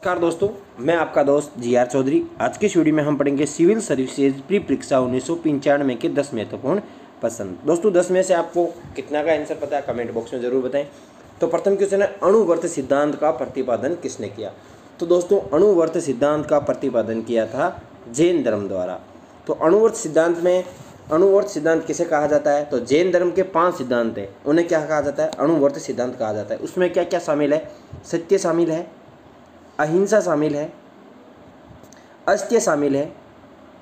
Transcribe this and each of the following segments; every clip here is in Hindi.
नमस्कार दोस्तों, मैं आपका दोस्त जी.आर. चौधरी। आज के इस वीडियो में हम पढ़ेंगे सिविल सर्विसेज प्री परीक्षा 1995 के 10 महत्वपूर्ण प्रश्न। दोस्तों 10 में से आपको कितना का आंसर पता है कमेंट बॉक्स में जरूर बताएं। तो प्रथम क्वेश्चन है, अणुवर्त सिद्धांत का प्रतिपादन किसने किया। तो दोस्तों अणुवर्त सिद्धांत का प्रतिपादन किया था जैन धर्म द्वारा। तो अणुवर्त सिद्धांत किसे कहा जाता है। तो जैन धर्म के 5 सिद्धांत हैं, उन्हें क्या कहा जाता है, अणुवर्त सिद्धांत कहा जाता है। उसमें क्या क्या शामिल है, सत्य शामिल है, अहिंसा शामिल है, अस्त्य शामिल है,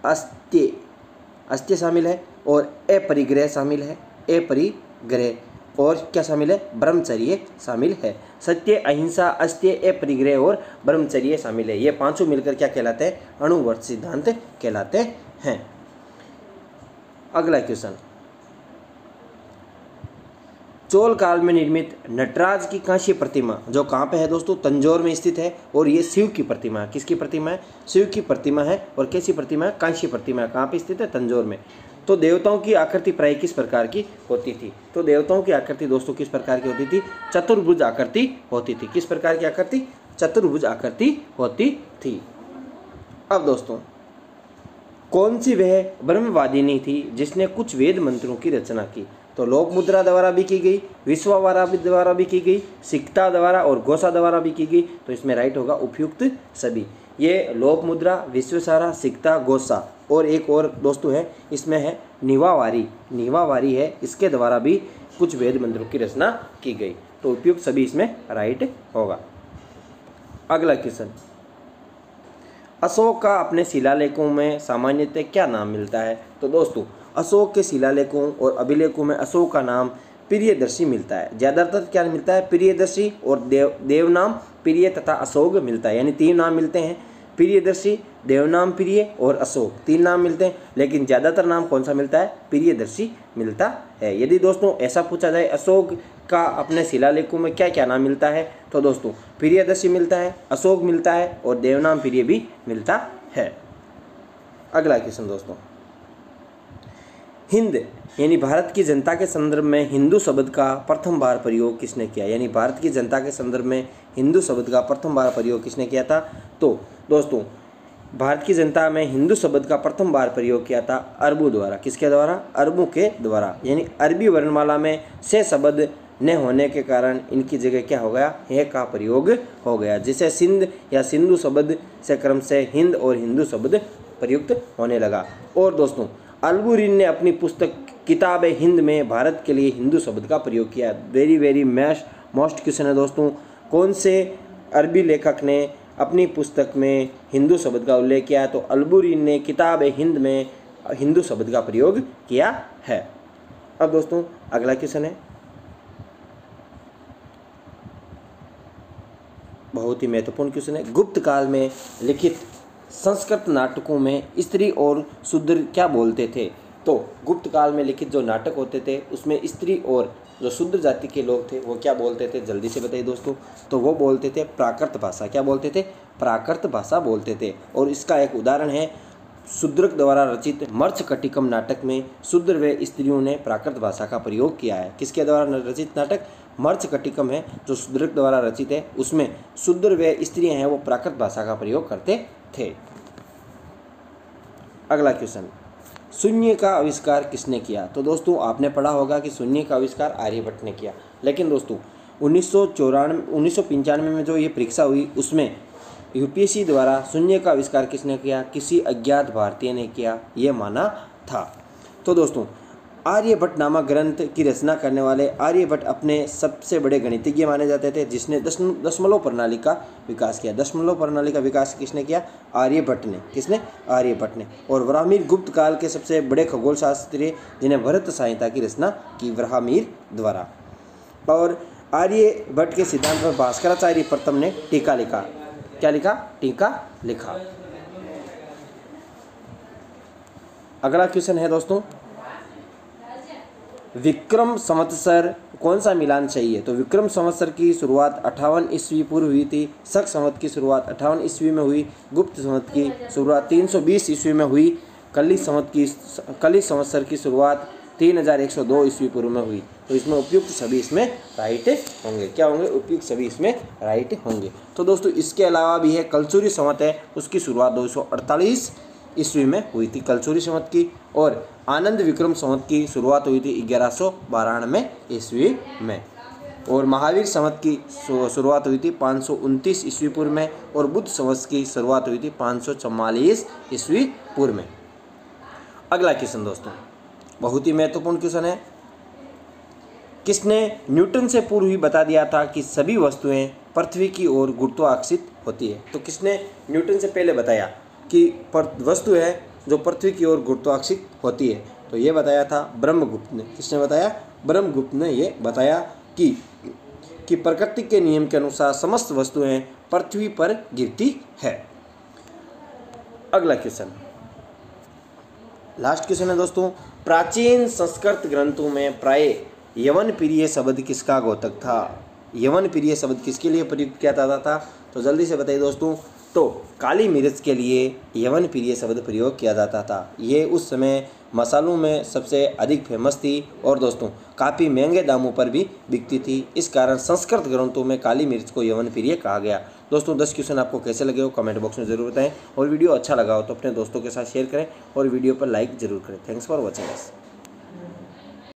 अस्त्य शामिल है और अपरिग्रह शामिल है, अपरिग्रह और क्या शामिल है, ब्रह्मचर्य शामिल है। सत्य, अहिंसा, अस्त्य, अपरिग्रह और ब्रह्मचर्य शामिल है। ये पांचों मिलकर क्या कहलाते हैं, अणुवर्त सिद्धांत कहलाते हैं। अगला क्वेश्चन, चोल काल में निर्मित नटराज की कांस्य प्रतिमा जो कहाँ पे है दोस्तों, तंजौर में स्थित है। और ये शिव की प्रतिमा है। किसकी प्रतिमा है, शिव की प्रतिमा है। और कैसी प्रतिमा है, कांस्य प्रतिमा है। कहाँ पे स्थित है, तंजौर में। तो देवताओं की आकृति प्राय किस प्रकार की होती थी। तो देवताओं की आकृति दोस्तों किस प्रकार की होती थी, चतुर्भुज आकृति होती थी। किस प्रकार की आकृति, चतुर्भुज आकृति होती थी। अब दोस्तों कौन सी वह ब्रह्मवादिनी थी जिसने कुछ वेद मंत्रों की रचना की। तो लोकमुद्रा द्वारा भी की गई, विश्वावरा द्वारा भी की गई, सिक्ता द्वारा और घोषा द्वारा भी की गई। तो इसमें राइट होगा उपयुक्त सभी। ये लोकमुद्रा, विश्वसारा, सिक्ता, घोषा और एक और दोस्तों है, इसमें है निवावारी है, इसके द्वारा भी कुछ वेद मंत्रों की रचना की गई। तो उपयुक्त सभी इसमें राइट होगा। अगला क्वेश्चन, अशोक का अपने शिलालेखों में सामान्यतः क्या नाम मिलता है। तो दोस्तों अशोक के शिलालेखों और अभिलेखों में अशोक का नाम प्रियदर्शी मिलता है। ज़्यादातर क्या मिलता है, प्रियदर्शी और देवनाम प्रिय तथा अशोक मिलता है। यानी 3 नाम मिलते हैं, प्रियदर्शी, देवनाम प्रिय और अशोक, 3 नाम मिलते हैं। लेकिन ज़्यादातर नाम कौन सा मिलता है, प्रियदर्शी मिलता है। यदि दोस्तों ऐसा पूछा जाए अशोक का अपने शिलालेखों में क्या क्या नाम मिलता है, तो दोस्तों प्रियदर्शी मिलता है, अशोक मिलता है और देवनाम प्रिय भी मिलता है। अगला क्वेश्चन दोस्तों, हिंद यानी भारत की जनता के संदर्भ में हिंदू शब्द का प्रथम बार प्रयोग किसने किया। यानी भारत की जनता के संदर्भ में हिंदू शब्द का प्रथम बार प्रयोग किसने किया था। तो दोस्तों भारत की जनता में हिंदू शब्द का प्रथम बार प्रयोग किया था अरबों द्वारा। किसके द्वारा, अरबों के द्वारा। यानी अरबी वर्णमाला में से शब्द न होने के कारण इनकी जगह क्या हो गया, हे का प्रयोग हो गया। जिसे सिंध या सिंधु शब्द से क्रम से हिंद और हिंदू शब्द प्रयुक्त होने लगा। और दोस्तों अलबुरीन ने अपनी पुस्तक किताब हिंद में भारत के लिए हिंदू शब्द का प्रयोग किया। वेरी मोस्ट क्वेश्चन है दोस्तों, कौन से अरबी लेखक ने अपनी पुस्तक में हिंदू शब्द का उल्लेख किया। तो अलबुरीन ने किताब हिंद में हिंदू शब्द का प्रयोग किया है। अब दोस्तों अगला क्वेश्चन है, बहुत ही महत्वपूर्ण क्वेश्चन है, गुप्त काल में लिखित संस्कृत नाटकों में स्त्री और शूद्र क्या बोलते थे। तो गुप्त काल में लिखित जो नाटक होते थे उसमें स्त्री और जो शूद्र जाति के लोग थे वो क्या बोलते थे, जल्दी से बताइए दोस्तों। तो वो बोलते थे प्राकृत भाषा। क्या बोलते थे, प्राकृत भाषा बोलते थे। और इसका एक उदाहरण है शूद्रक द्वारा रचित मर्चकटिकम नाटक में शूद्र व स्त्रियों ने प्राकृत भाषा का प्रयोग किया है। किसके द्वारा रचित नाटक, मर्चकटिकम है जो शूद्रक द्वारा रचित है, उसमें शूद्र व स्त्रियां हैं वो प्राकृत भाषा का प्रयोग करते थे। अगला क्वेश्चन, शून्य का आविष्कार किसने किया। तो दोस्तों आपने पढ़ा होगा कि शून्य का आविष्कार आर्यभट्ट ने किया। लेकिन दोस्तों 1995 में जो ये परीक्षा हुई उसमें यूपीएससी द्वारा शून्य का आविष्कार किसने किया, किसी अज्ञात भारतीय ने किया, ये माना था। तो दोस्तों आर्यभट्ट नामक ग्रंथ की रचना करने वाले आर्यभट्ट अपने सबसे बड़े गणितज्ञ माने जाते थे, जिसने दशमलव प्रणाली का विकास किया। दशमलव प्रणाली का विकास किसने किया, आर्यभट्ट ने। किसने, आर्यभट्ट ने। और वराहमिर गुप्त काल के सबसे बड़े खगोल शास्त्री जिन्हें भरत संहिता की रचना की, वराहमिर द्वारा। और आर्यभट्ट के सिद्धांत पर भास्कराचार्य प्रथम ने टीका लिखा। क्या लिखा, टीका लिखा। अगला क्वेश्चन है दोस्तों, विक्रम संवत्सर कौन सा मिलान चाहिए। तो विक्रम संवत्सर की शुरुआत 58 ईस्वी पूर्व हुई थी, शक संवत की शुरुआत 58 ईस्वी में हुई, गुप्त संवत की शुरुआत 320 ईस्वी में हुई, कली संवत्सर की शुरुआत 3102 ईस्वी पूर्व में हुई। तो इसमें उपयुक्त सभी इसमें राइट होंगे। क्या होंगे? उपयुक्त सभी इसमें राइट होंगे। तो दोस्तों इसके अलावा भी है कलचुरी संवत है, उसकी शुरुआत 248 ईस्वी में हुई थी कलचुरी संवत की। और आनंद विक्रम संवत की शुरुआत हुई थी 1192 ईस्वी में। और महावीर संवत की शुरुआत हुई थी 529 ईस्वी पूर्व में। और बुद्ध संवत की शुरुआत हुई थी 544 ईस्वी पूर्व में। अगला क्वेश्चन दोस्तों बहुत ही महत्वपूर्ण क्वेश्चन है। किसने न्यूटन से पूर्व ही बता दिया था कि सभी वस्तुएं पृथ्वी की ओर गुरुत्वाकर्षित होती है? तो किसने न्यूटन से पहले बताया कि वस्तु है जो पृथ्वी की ओर गुरुत्वाकर्षित होती है? तो ये बताया था ब्रह्मगुप्त ने। किसने बताया? ब्रह्मगुप्त ने ये बताया कि प्रकृति के नियम के अनुसार समस्त वस्तुएं पृथ्वी पर गिरती है। अगला क्वेश्चन, लास्ट क्वेश्चन है दोस्तों, प्राचीन संस्कृत ग्रंथों में प्राय यवन प्रिय शब्द किसका द्योतक था? यवन प्रिय शब्द किसके लिए प्रयुक्त किया जाता था? तो जल्दी से बताइए दोस्तों। तो काली मिर्च के लिए यवन प्रिय शब्द प्रयोग किया जाता था। ये उस समय मसालों में सबसे अधिक फेमस थी और दोस्तों काफ़ी महंगे दामों पर भी बिकती थी। इस कारण संस्कृत ग्रंथों में काली मिर्च को यवन प्रिय कहा गया। दोस्तों 10 क्वेश्चन आपको कैसे लगे हो कमेंट बॉक्स में जरूर बताएं और वीडियो अच्छा लगा हो तो अपने दोस्तों के साथ शेयर करें और वीडियो पर लाइक जरूर करें। Thanks for watching us.